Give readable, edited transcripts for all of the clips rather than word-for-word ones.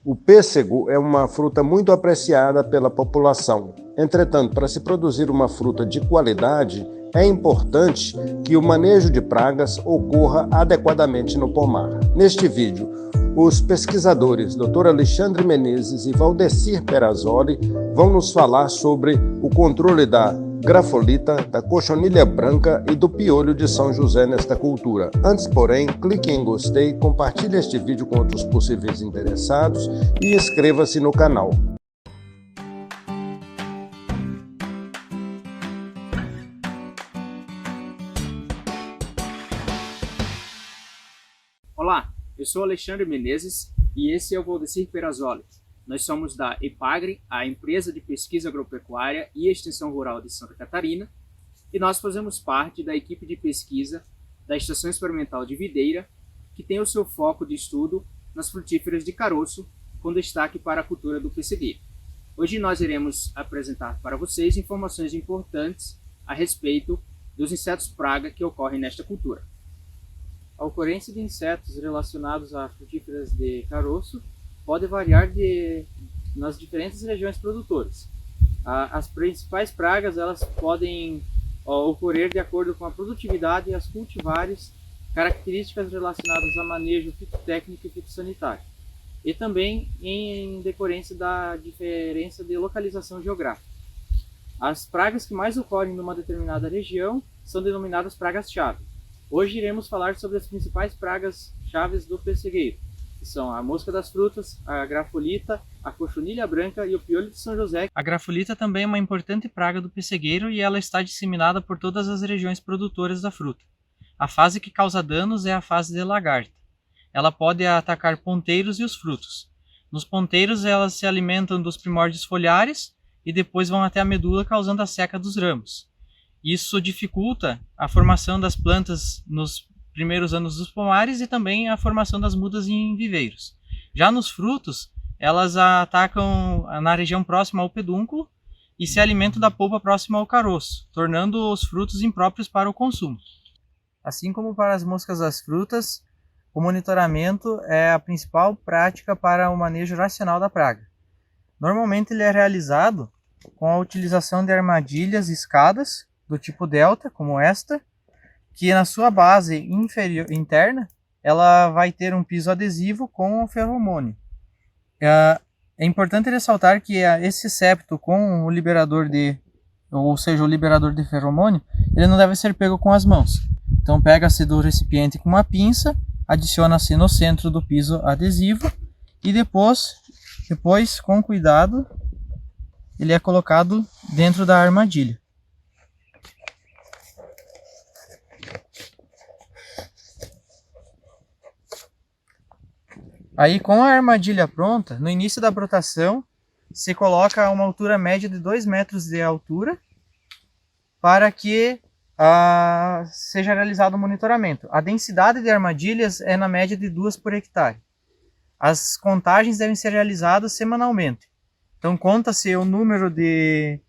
O pêssego é uma fruta muito apreciada pela população. Entretanto, para se produzir uma fruta de qualidade, é importante que o manejo de pragas ocorra adequadamente no pomar. Neste vídeo, os pesquisadores Dr. Alexandre Menezes e Valdecir Perazzoli vão nos falar sobre o controle da grafolita, da cochonilha branca e do piolho de São José nesta cultura. Antes, porém, clique em gostei, compartilhe este vídeo com outros possíveis interessados e inscreva-se no canal. Olá, eu sou Alexandre Menezes e esse é o Valdecir Perazzoli. Nós somos da EPAGRE, a Empresa de Pesquisa Agropecuária e Extensão Rural de Santa Catarina, e nós fazemos parte da equipe de pesquisa da Estação Experimental de Videira, que tem o seu foco de estudo nas frutíferas de caroço, com destaque para a cultura do pessegueiro. Hoje nós iremos apresentar para vocês informações importantes a respeito dos insetos praga que ocorrem nesta cultura. A ocorrência de insetos relacionados a frutíferas de caroço pode variar nas diferentes regiões produtoras. As principais pragas elas podem ocorrer de acordo com a produtividade e as cultivares, características relacionadas a manejo fitotécnico e fitossanitário, e também em decorrência da diferença de localização geográfica. As pragas que mais ocorrem numa determinada região são denominadas pragas-chave. Hoje iremos falar sobre as principais pragas chaves do pessegueiro, que são a mosca das frutas, a grafolita, a cochonilha branca e o piolho de São José. A grafolita também é uma importante praga do pessegueiro e ela está disseminada por todas as regiões produtoras da fruta. A fase que causa danos é a fase de lagarta. Ela pode atacar ponteiros e os frutos. Nos ponteiros elas se alimentam dos primórdios foliares e depois vão até a medula causando a seca dos ramos. Isso dificulta a formação das plantas nos primeiros anos dos pomares e também a formação das mudas em viveiros. Já nos frutos, elas atacam na região próxima ao pedúnculo e se alimentam da polpa próxima ao caroço, tornando os frutos impróprios para o consumo. Assim como para as moscas das frutas, o monitoramento é a principal prática para o manejo racional da praga. Normalmente ele é realizado com a utilização de armadilhas e escadas do tipo delta, como esta, que na sua base interna ela vai ter um piso adesivo com o feromônio. É importante ressaltar que esse septo com o liberador o liberador de feromônio, ele não deve ser pego com as mãos. Então pega-se do recipiente com uma pinça, adiciona-se no centro do piso adesivo e depois com cuidado ele é colocado dentro da armadilha. Aí, com a armadilha pronta, no início da brotação, se coloca a uma altura média de 2 metros de altura para que seja realizado o monitoramento. A densidade de armadilhas é na média de 2 por hectare. As contagens devem ser realizadas semanalmente. Então, conta-se o número de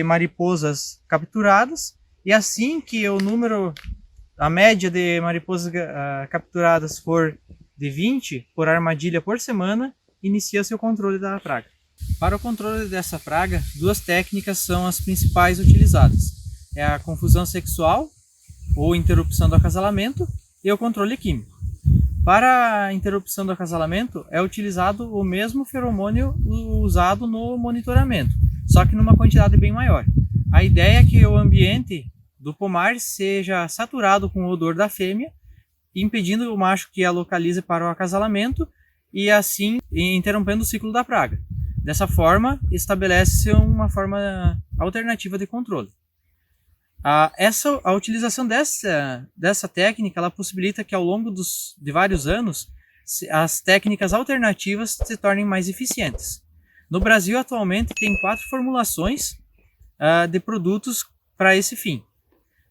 mariposas capturadas e assim que a média de mariposas capturadas for de 20 por armadilha por semana, inicia-se o controle da praga. Para o controle dessa praga, 2 técnicas são as principais utilizadas. É a confusão sexual, ou interrupção do acasalamento, e o controle químico. Para a interrupção do acasalamento, é utilizado o mesmo feromônio usado no monitoramento, só que numa quantidade bem maior. A ideia é que o ambiente do pomar seja saturado com o odor da fêmea, impedindo o macho que a localize para o acasalamento e assim interrompendo o ciclo da praga. Dessa forma, estabelece-se uma forma alternativa de controle. A utilização dessa técnica ela possibilita que ao longo de vários anos as técnicas alternativas se tornem mais eficientes. No Brasil, atualmente, tem 4 formulações de produtos para esse fim,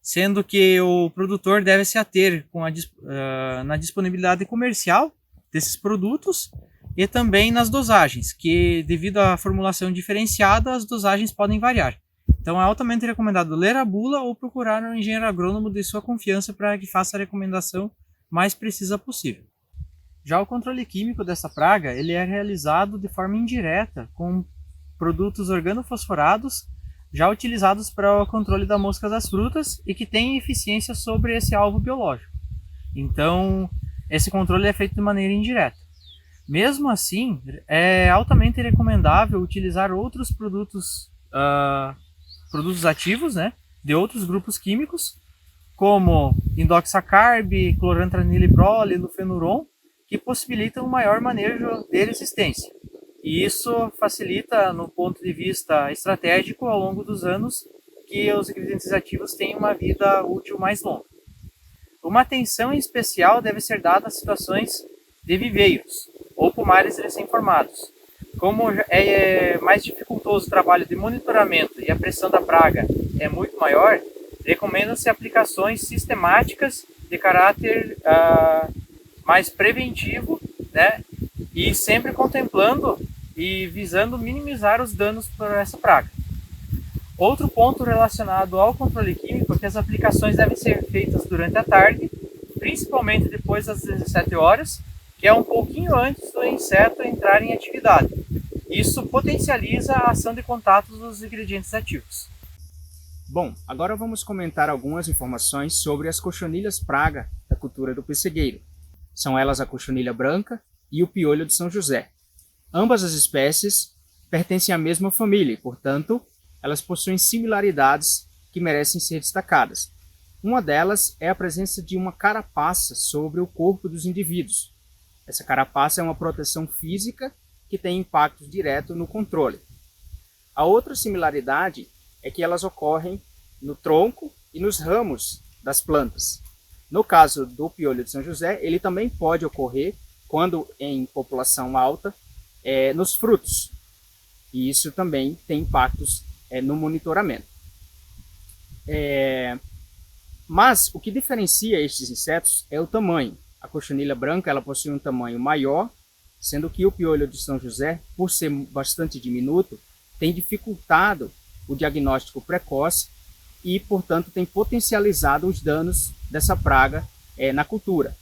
sendo que o produtor deve se ater na disponibilidade comercial desses produtos e também nas dosagens, que devido à formulação diferenciada, as dosagens podem variar. Então é altamente recomendado ler a bula ou procurar um engenheiro agrônomo de sua confiança para que faça a recomendação mais precisa possível. Já o controle químico dessa praga, ele é realizado de forma indireta, com produtos organofosforados, já utilizados para o controle da mosca das frutas e que têm eficiência sobre esse alvo biológico. Então, esse controle é feito de maneira indireta. Mesmo assim, é altamente recomendável utilizar outros produtos ativos, né, de outros grupos químicos, como indoxacarb, clorantraeniliprol e lufenuron, que possibilitam um maior manejo de resistência. E isso facilita, no ponto de vista estratégico, ao longo dos anos, que os ingredientes ativos tenham uma vida útil mais longa. Uma atenção em especial deve ser dada às situações de viveiros ou pomares recém-formados. Como é mais dificultoso o trabalho de monitoramento e a pressão da praga é muito maior, recomendam-se aplicações sistemáticas de caráter mais preventivo, né, e sempre contemplando e visando minimizar os danos por essa praga. Outro ponto relacionado ao controle químico é que as aplicações devem ser feitas durante a tarde, principalmente depois das 17 horas, que é um pouquinho antes do inseto entrar em atividade. Isso potencializa a ação de contato dos ingredientes ativos. Bom, agora vamos comentar algumas informações sobre as cochonilhas praga da cultura do pessegueiro. São elas a cochonilha branca e o piolho de São José. Ambas as espécies pertencem à mesma família e, portanto, elas possuem similaridades que merecem ser destacadas. Uma delas é a presença de uma carapaça sobre o corpo dos indivíduos. Essa carapaça é uma proteção física que tem impacto direto no controle. A outra similaridade é que elas ocorrem no tronco e nos ramos das plantas. No caso do piolho de São José, ele também pode ocorrer, quando em população alta, nos frutos. E isso também tem impactos no monitoramento. Mas o que diferencia estes insetos é o tamanho. A cochonilha branca ela possui um tamanho maior, sendo que o piolho de São José, por ser bastante diminuto, tem dificultado o diagnóstico precoce e, portanto, tem potencializado os danos dessa praga na cultura,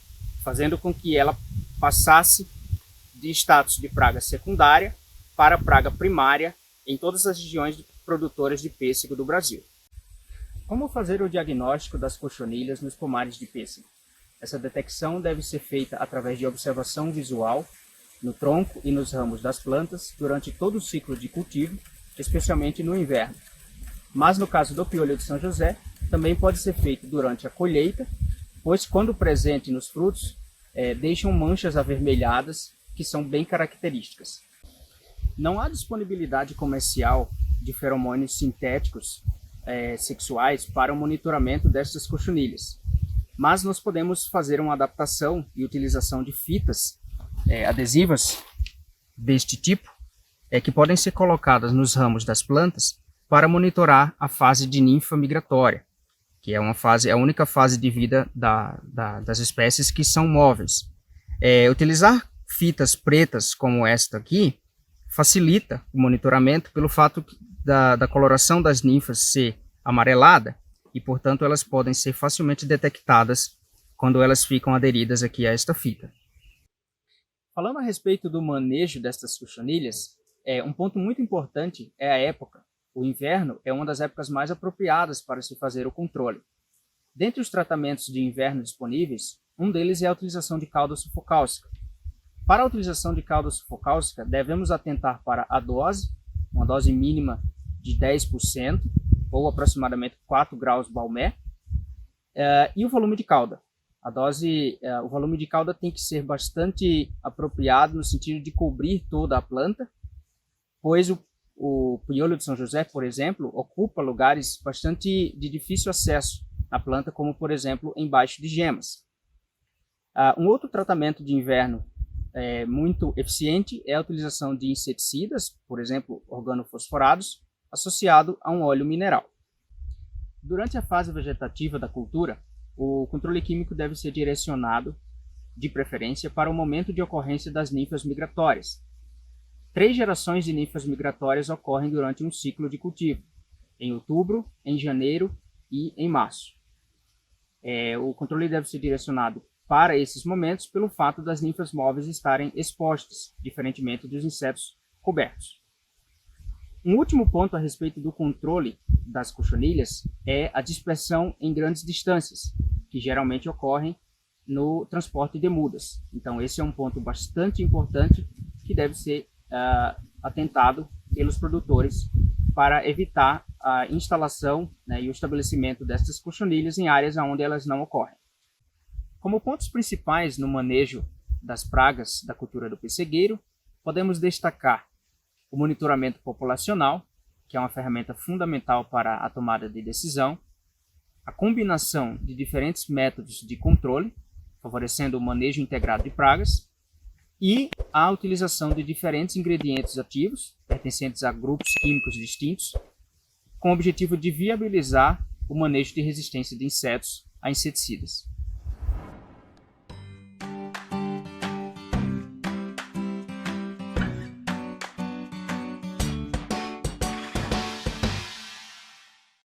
fazendo com que ela passasse de status de praga secundária para praga primária em todas as regiões produtoras de pêssego do Brasil. Como fazer o diagnóstico das cochonilhas nos pomares de pêssego? Essa detecção deve ser feita através de observação visual no tronco e nos ramos das plantas durante todo o ciclo de cultivo, especialmente no inverno. Mas no caso do piolho de São José, também pode ser feito durante a colheita, pois quando presente nos frutos, deixam manchas avermelhadas que são bem características. Não há disponibilidade comercial de feromônios sintéticos sexuais para o monitoramento destas cochonilhas, mas nós podemos fazer uma adaptação e utilização de fitas adesivas deste tipo, que podem ser colocadas nos ramos das plantas para monitorar a fase de ninfa migratória, que é a única fase de vida das espécies que são móveis. Utilizar fitas pretas como esta aqui facilita o monitoramento pelo fato da coloração das ninfas ser amarelada e, portanto, elas podem ser facilmente detectadas quando elas ficam aderidas aqui a esta fita. Falando a respeito do manejo destas cochonilhas, um ponto muito importante é a época. O inverno é uma das épocas mais apropriadas para se fazer o controle. Dentre os tratamentos de inverno disponíveis, um deles é a utilização de cauda sulfocálcica. Para a utilização de cauda sulfocálcica, devemos atentar para a dose, uma dose mínima de 10%, ou aproximadamente 4 graus Balmer, e o volume de cauda. O volume de cauda tem que ser bastante apropriado no sentido de cobrir toda a planta, pois o piolho de São José, por exemplo, ocupa lugares bastante de difícil acesso na planta, como, por exemplo, embaixo de gemas. Um outro tratamento de inverno muito eficiente é a utilização de inseticidas, por exemplo, organofosforados, associado a um óleo mineral. Durante a fase vegetativa da cultura, o controle químico deve ser direcionado, de preferência, para o momento de ocorrência das ninfas migratórias. 3 gerações de ninfas migratórias ocorrem durante um ciclo de cultivo, em outubro, em janeiro e em março. O controle deve ser direcionado para esses momentos pelo fato das ninfas móveis estarem expostas, diferentemente dos insetos cobertos. Um último ponto a respeito do controle das cochonilhas é a dispersão em grandes distâncias, que geralmente ocorrem no transporte de mudas. Então esse é um ponto bastante importante que deve ser atentado pelos produtores para evitar a instalação, né, e o estabelecimento dessas cochonilhas em áreas onde elas não ocorrem. Como pontos principais no manejo das pragas da cultura do pessegueiro, podemos destacar o monitoramento populacional, que é uma ferramenta fundamental para a tomada de decisão, a combinação de diferentes métodos de controle, favorecendo o manejo integrado de pragas, e a utilização de diferentes ingredientes ativos, pertencentes a grupos químicos distintos, com o objetivo de viabilizar o manejo de resistência de insetos a inseticidas.